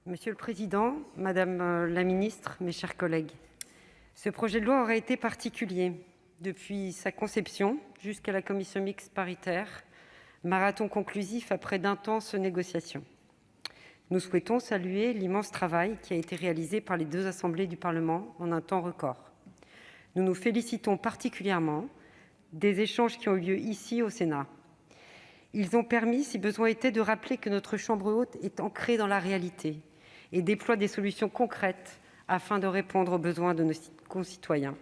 Monsieur le président, madame la ministre, mes chers collègues, ce projet de loi aura été particulier. Depuis sa conception jusqu'à la commission mixte paritaire, marathon conclusif après d'intenses négociations. Nous souhaitons saluer l'immense travail qui a été réalisé par les deux assemblées du Parlement en un temps record. Nous nous félicitons particulièrement des échanges qui ont eu lieu ici au Sénat. Ils ont permis, si besoin était, de rappeler que notre chambre haute est ancrée dans la réalité et déploie des solutions concrètes afin de répondre aux besoins de nos concitoyens.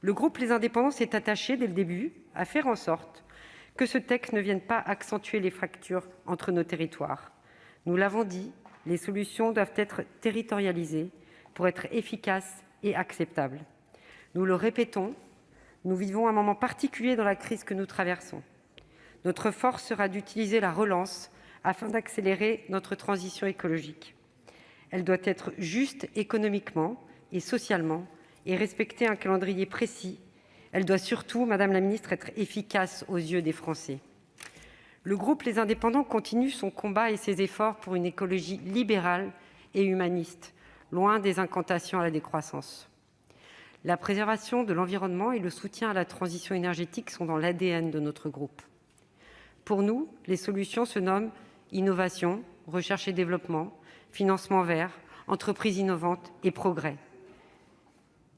Le groupe Les Indépendants s'est attaché dès le début à faire en sorte que ce texte ne vienne pas accentuer les fractures entre nos territoires. Nous l'avons dit, les solutions doivent être territorialisées pour être efficaces et acceptables. Nous le répétons, nous vivons un moment particulier dans la crise que nous traversons. Notre force sera d'utiliser la relance afin d'accélérer notre transition écologique. Elle doit être juste économiquement et socialement et respecter un calendrier précis. Elle doit surtout, Madame la Ministre, être efficace aux yeux des Français. Le groupe Les Indépendants continue son combat et ses efforts pour une écologie libérale et humaniste, loin des incantations à la décroissance. La préservation de l'environnement et le soutien à la transition énergétique sont dans l'ADN de notre groupe. Pour nous, les solutions se nomment innovation, recherche et développement, financement vert, entreprises innovantes et progrès.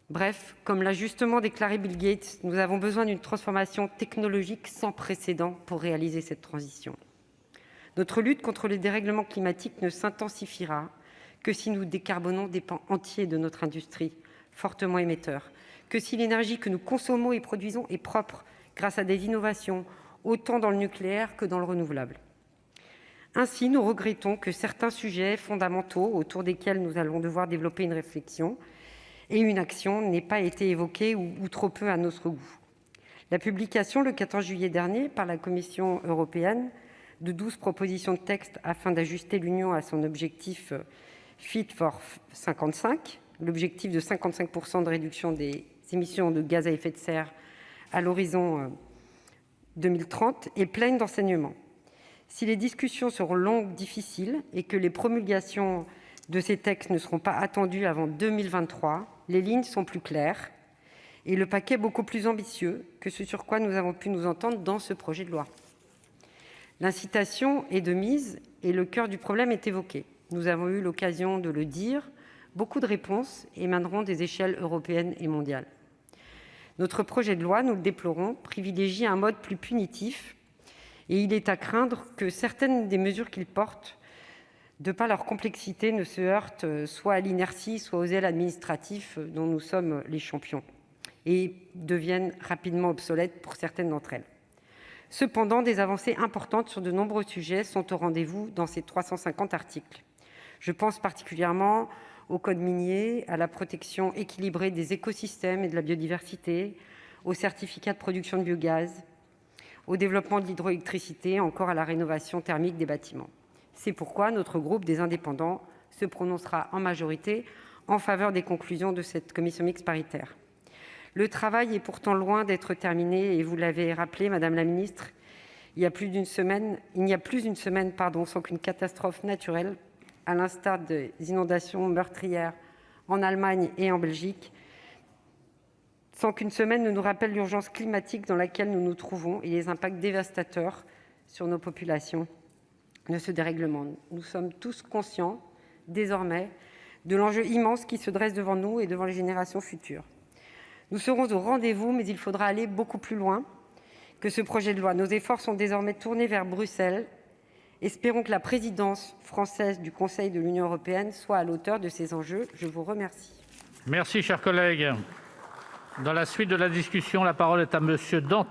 Bref, comme l'a justement déclaré Bill Gates, nous avons besoin d'une transformation technologique sans précédent pour réaliser cette transition. Notre lutte contre les dérèglements climatiques ne s'intensifiera que si nous décarbonons des pans entiers de notre industrie, fortement émetteurs, que si l'énergie que nous consommons et produisons est propre grâce à des innovations, autant dans le nucléaire que dans le renouvelable. Ainsi, nous regrettons que certains sujets fondamentaux autour desquels nous allons devoir développer une réflexion et une action n'aient pas été évoqués ou trop peu à notre goût. La publication, le 14 juillet dernier, par la Commission européenne, de 12 propositions de texte afin d'ajuster l'Union à son objectif Fit for 55, l'objectif de 55% de réduction des émissions de gaz à effet de serre à l'horizon 2030, est pleine d'enseignements. Si les discussions seront longues, difficiles, et que les promulgations de ces textes ne seront pas attendues avant 2023, les lignes sont plus claires et le paquet beaucoup plus ambitieux que ce sur quoi nous avons pu nous entendre dans ce projet de loi. L'incitation est de mise et le cœur du problème est évoqué. Nous avons eu l'occasion de le dire, beaucoup de réponses émaneront des échelles européennes et mondiales. Notre projet de loi, nous le déplorons, privilégie un mode plus punitif et il est à craindre que certaines des mesures qu'il porte, de par leur complexité, ne se heurtent soit à l'inertie, soit aux zèles administratifs dont nous sommes les champions et deviennent rapidement obsolètes pour certaines d'entre elles. Cependant, des avancées importantes sur de nombreux sujets sont au rendez-vous dans ces 350 articles. Je pense particulièrement au code minier, à la protection équilibrée des écosystèmes et de la biodiversité, aux certificats de production de biogaz, au développement de l'hydroélectricité, encore à la rénovation thermique des bâtiments. C'est pourquoi notre groupe des Indépendants se prononcera en majorité en faveur des conclusions de cette commission mixte paritaire. Le travail est pourtant loin d'être terminé et vous l'avez rappelé, Madame la Ministre, il n'y a plus d'une semaine sans qu'une catastrophe naturelle, à l'instar des inondations meurtrières en Allemagne et en Belgique, sans qu'une semaine ne nous rappelle l'urgence climatique dans laquelle nous nous trouvons et les impacts dévastateurs sur nos populations de ce dérèglement. Nous sommes tous conscients, désormais, de l'enjeu immense qui se dresse devant nous et devant les générations futures. Nous serons au rendez-vous, mais il faudra aller beaucoup plus loin que ce projet de loi. Nos efforts sont désormais tournés vers Bruxelles. Espérons que la présidence française du Conseil de l'Union européenne soit à l'auteur de ces enjeux. Je vous remercie. Merci, chers collègues. Dans la suite de la discussion, la parole est à Monsieur Dantin.